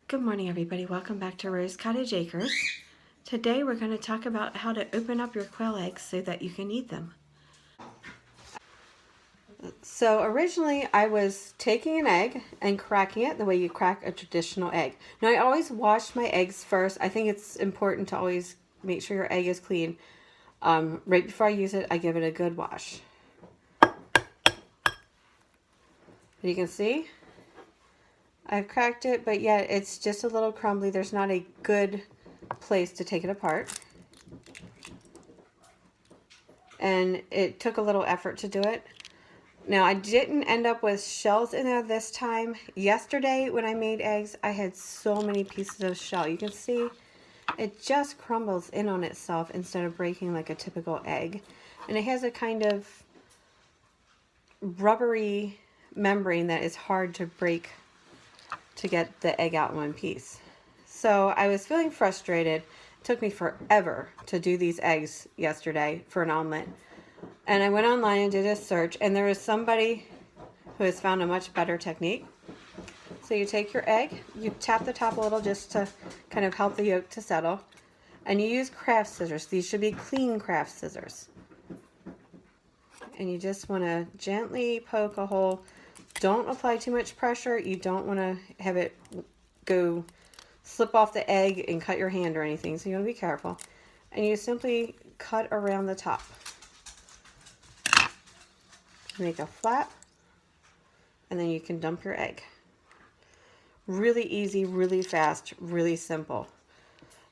Good morning, everybody. Welcome back to Rose Cottage Acres. Today we're going to talk about how to open up your quail eggs so that you can eat them. So originally I was taking an egg and cracking it the way you crack a traditional egg. Now I always wash my eggs first. I think it's important to always make sure your egg is clean. Right before I use it, I give it a good wash. You can see I've cracked it, but yet it's just a little crumbly. There's not a good place to take it apart. And it took a little effort to do it. Now, I didn't end up with shells in there this time. Yesterday, when I made eggs, I had so many pieces of shell. You can see it just crumbles in on itself instead of breaking like a typical egg. And it has a kind of rubbery membrane that is hard to break to get the egg out in one piece. So I was feeling frustrated. It took me forever to do these eggs yesterday for an omelet. And I went online and did a search, and there was somebody who has found a much better technique. So you take your egg, you tap the top a little just to kind of help the yolk to settle, and you use craft scissors. These should be clean craft scissors. And you just want to gently poke a hole. Don't apply too much pressure. You don't want to have it go slip off the egg and cut your hand or anything, so you want to be careful. And you simply cut around the top. Make a flap, and then you can dump your egg. Really easy, really fast, really simple.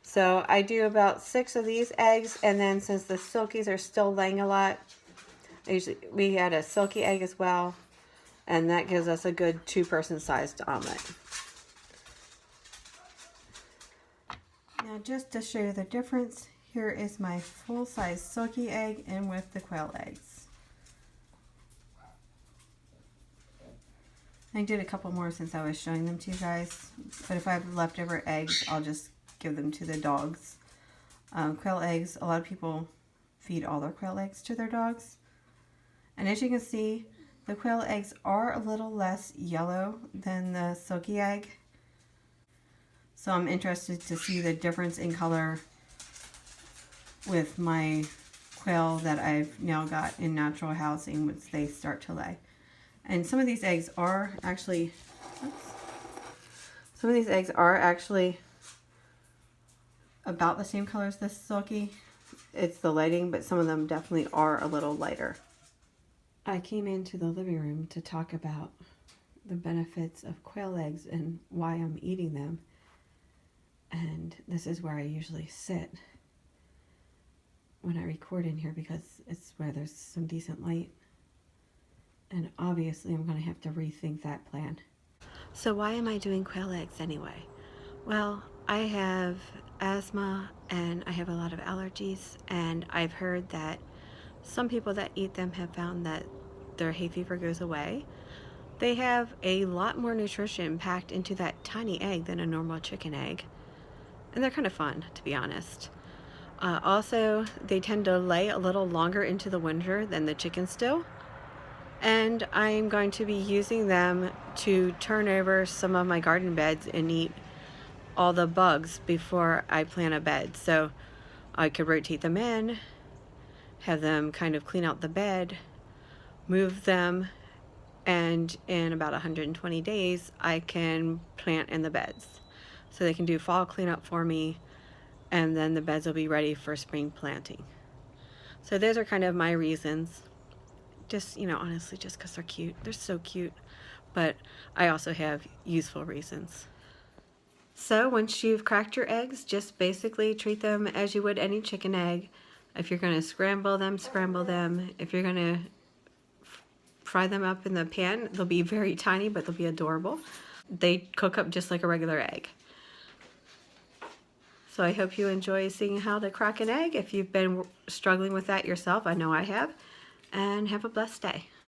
So I do about 6 of these eggs, and then since the Silkies are still laying a lot, we add a Silky egg as well, and that gives us a good 2-person sized omelet. Now just to show you the difference, here is my full-size Silky egg and with the quail eggs. I did a couple more since I was showing them to you guys, but if I have leftover eggs, I'll just give them to the dogs. Quail eggs, a lot of people feed all their quail eggs to their dogs. And as you can see, the quail eggs are a little less yellow than the Silky egg. So I'm interested to see the difference in color with my quail that I've now got in natural housing once they start to lay. And some of these eggs are actually, about the same color as this Silky. It's the lighting, but some of them definitely are a little lighter. I came into the living room to talk about the benefits of quail eggs and why I'm eating them. And this is where I usually sit when I record in here because it's where there's some decent light. And obviously I'm going to have to rethink that plan. So why am I doing quail eggs anyway? Well, I have asthma and I have a lot of allergies, and I've heard that some people that eat them have found that their hay fever goes away. They have a lot more nutrition packed into that tiny egg than a normal chicken egg. And they're kind of fun, to be honest. Also, they tend to lay a little longer into the winter than the chickens do. And I'm going to be using them to turn over some of my garden beds and eat all the bugs before I plant a bed. So I could rotate them in, have them kind of clean out the bed, move them, and in about 120 days I can plant in the beds. So they can do fall cleanup for me, and then the beds will be ready for spring planting. So those are kind of my reasons. Just, honestly, just because they're cute. They're so cute. But I also have useful reasons. So once you've cracked your eggs, just basically treat them as you would any chicken egg. If you're going to scramble them, scramble them. If you're going to fry them up in the pan, they'll be very tiny, but they'll be adorable. They cook up just like a regular egg. So I hope you enjoy seeing how to crack an egg. If you've been struggling with that yourself, I know I have. And have a blessed day.